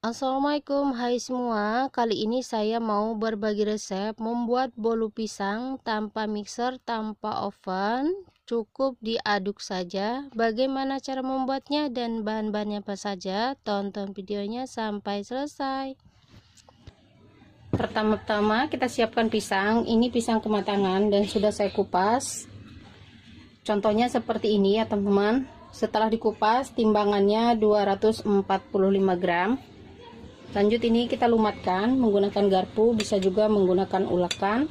Assalamualaikum, hai semua. Kali ini saya mau berbagi resep membuat bolu pisang tanpa mixer, tanpa oven. Cukup diaduk saja. Bagaimana cara membuatnya dan bahan-bahannya apa saja? Tonton videonya sampai selesai. Pertama-tama kita siapkan pisang. Ini pisang kematangan dan sudah saya kupas. Contohnya seperti ini ya teman-teman. Setelah dikupas, timbangannya 245 gram. Lanjut ini kita lumatkan menggunakan garpu, bisa juga menggunakan ulakan.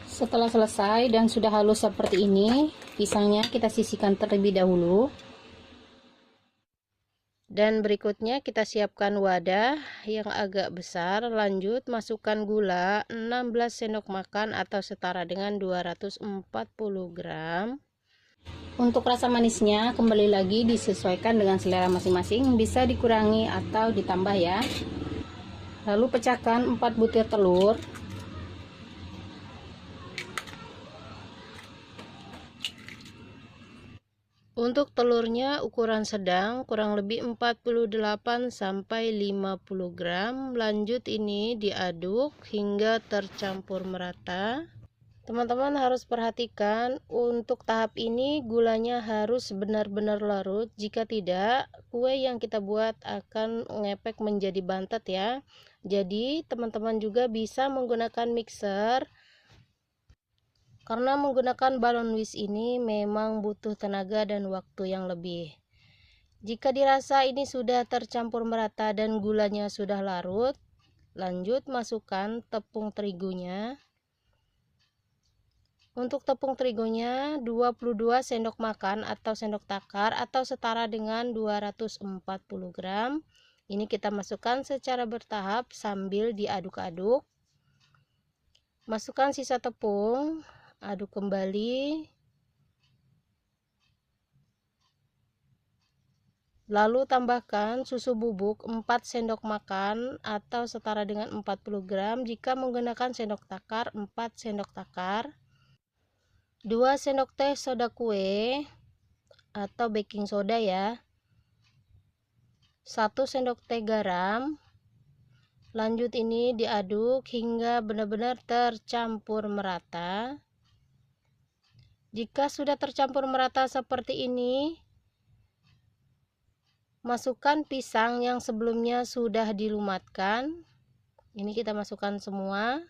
Setelah selesai dan sudah halus seperti ini, pisangnya kita sisihkan terlebih dahulu. Dan berikutnya kita siapkan wadah yang agak besar. Lanjut masukkan gula 16 sendok makan atau setara dengan 240 gram. Untuk rasa manisnya kembali lagi disesuaikan dengan selera masing-masing, bisa dikurangi atau ditambah ya. Lalu pecahkan 4 butir telur. Untuk telurnya ukuran sedang, kurang lebih 48 sampai 50 gram. Lanjut ini diaduk hingga tercampur merata. Teman-teman harus perhatikan untuk tahap ini gulanya harus benar-benar larut. Jika tidak, kue yang kita buat akan ngepek menjadi bantet ya. Jadi teman-teman juga bisa menggunakan mixer, karena menggunakan balon whisk ini memang butuh tenaga dan waktu yang lebih. Jika dirasa ini sudah tercampur merata dan gulanya sudah larut, lanjut masukkan tepung terigunya. Untuk tepung terigunya 22 sendok makan atau sendok takar atau setara dengan 240 gram. Ini kita masukkan secara bertahap sambil diaduk-aduk. Masukkan sisa tepung, aduk kembali. Lalu tambahkan susu bubuk 4 sendok makan atau setara dengan 40 gram. Jika menggunakan sendok takar, 4 sendok takar. 2 sendok teh soda kue atau baking soda ya. 1 sendok teh garam. Lanjut ini diaduk hingga benar-benar tercampur merata. Jika sudah tercampur merata seperti ini, masukkan pisang yang sebelumnya sudah dilumatkan. Ini kita masukkan semua.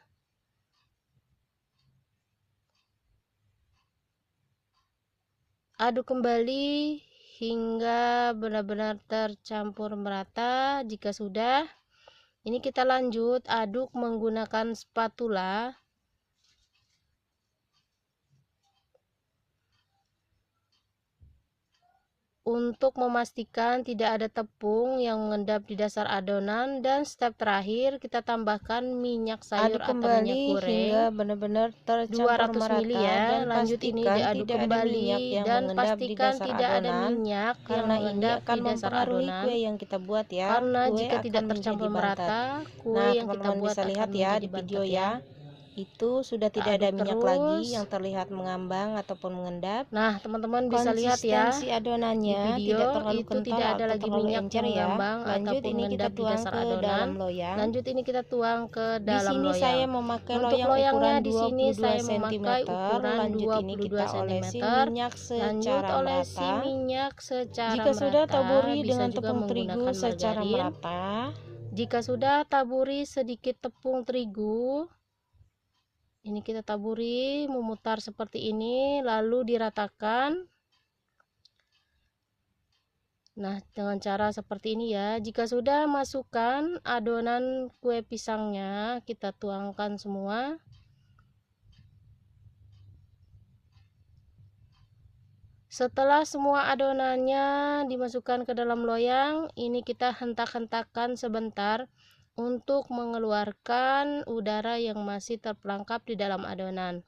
Aduk kembali hingga benar-benar tercampur merata. Jika sudah, ini kita lanjut aduk menggunakan spatula. Untuk memastikan tidak ada tepung yang mengendap di dasar adonan, dan step terakhir kita tambahkan minyak sayur atau minyak goreng hingga benar-benar tercampur 200 ml ya. dan Lanjut ini diaduk kembali dan pastikan tidak ada minyak yang mengendap di dasar adonan, kue yang kita buat ya. karena Kue jika tidak akan tercampur menjadi bantet. merata, kue Nah, yang kita teman-teman buat bisa lihat akan ya menjadi di video bantet ya. Itu sudah tidak ada Aduk minyak terus. lagi yang terlihat mengambang ataupun mengendap. Nah, teman-teman bisa lihat ya, Konsistensi di adonannya video tidak terlalu itu kental tidak ada atau lagi terlalu minyak encer yang ya. mengambang Lanjut ataupun ini kita mengendap di tuang dasar ke adonan. dalam loyang. Lanjut ini kita tuang ke Di dalam sini loyang. saya memakai Untuk loyang loyangnya ukuran di sini 22 saya cm. memakai ukuran Lanjut ini 22 kita cm. olesi minyak Lanjut secara olesi merata. minyak secara Jika sudah merata. taburi Bisa dengan juga tepung terigu menggunakan secara margarin. merata. Jika sudah, taburi sedikit tepung terigu. Ini kita taburi, memutar seperti ini, lalu diratakan. Nah, dengan cara seperti ini ya. Jika sudah, masukkan adonan kue pisangnya, kita tuangkan semua. Setelah semua adonannya dimasukkan ke dalam loyang, ini kita hentak-hentakkan sebentar untuk mengeluarkan udara yang masih terperangkap di dalam adonan.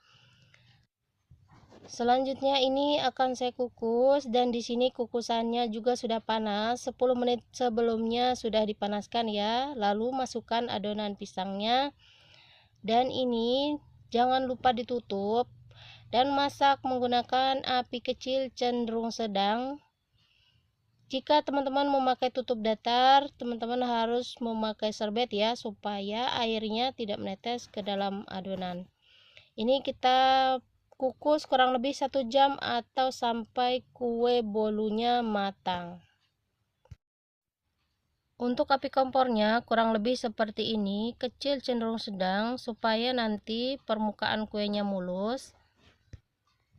Selanjutnya ini akan saya kukus, dan di sini kukusannya juga sudah panas. 10 menit sebelumnya sudah dipanaskan ya. Lalu masukkan adonan pisangnya, dan ini jangan lupa ditutup dan masak menggunakan api kecil cenderung sedang. Jika teman-teman memakai tutup datar, teman-teman harus memakai serbet ya, supaya airnya tidak menetes ke dalam adonan. Ini kita kukus kurang lebih 1 jam atau sampai kue bolunya matang. Untuk api kompornya kurang lebih seperti ini, kecil cenderung sedang, supaya nanti permukaan kuenya mulus.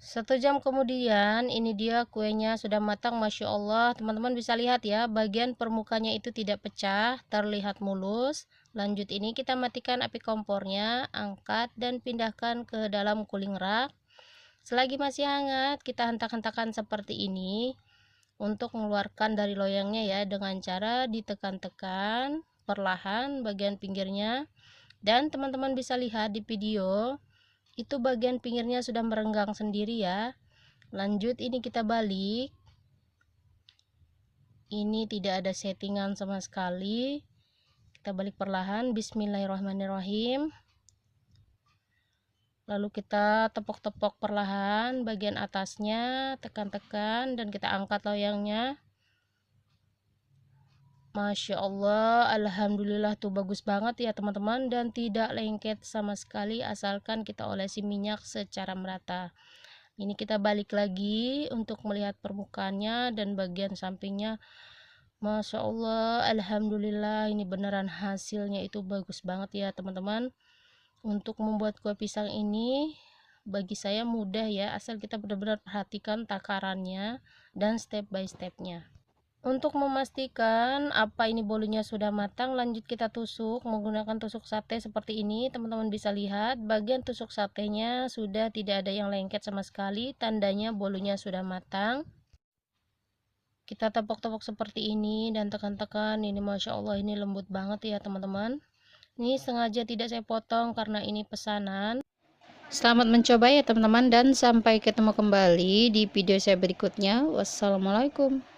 1 jam kemudian ini dia kuenya sudah matang, Masya Allah. Teman-teman bisa lihat ya, bagian permukaannya itu tidak pecah, terlihat mulus. Lanjut ini kita matikan api kompornya, angkat dan pindahkan ke dalam cooling rack. Selagi masih hangat, kita hentak-hentakan seperti ini untuk mengeluarkan dari loyangnya ya, dengan cara ditekan-tekan perlahan bagian pinggirnya. Dan teman-teman bisa lihat di video itu bagian pinggirnya sudah merenggang sendiri ya. Lanjut ini kita balik, ini tidak ada settingan sama sekali. Kita balik perlahan, bismillahirrahmanirrahim. Lalu kita tepok-tepok perlahan bagian atasnya, tekan-tekan dan kita angkat loyangnya. Masya Allah, alhamdulillah tuh bagus banget ya teman-teman, dan tidak lengket sama sekali asalkan kita olesi minyak secara merata. Ini kita balik lagi untuk melihat permukaannya dan bagian sampingnya. Masya Allah, alhamdulillah, ini beneran hasilnya itu bagus banget ya teman-teman. Untuk membuat kue pisang ini bagi saya mudah ya, asal kita benar-benar perhatikan takarannya dan step by stepnya. Untuk memastikan apa ini bolunya sudah matang, lanjut kita tusuk menggunakan tusuk sate seperti ini. Teman-teman bisa lihat bagian tusuk satenya sudah tidak ada yang lengket sama sekali, tandanya bolunya sudah matang. Kita tepok-tepok seperti ini dan tekan-tekan. Ini Masya Allah, ini lembut banget ya teman-teman. Ini sengaja tidak saya potong karena ini pesanan. Selamat mencoba ya teman-teman, dan sampai ketemu kembali di video saya berikutnya. Wassalamualaikum.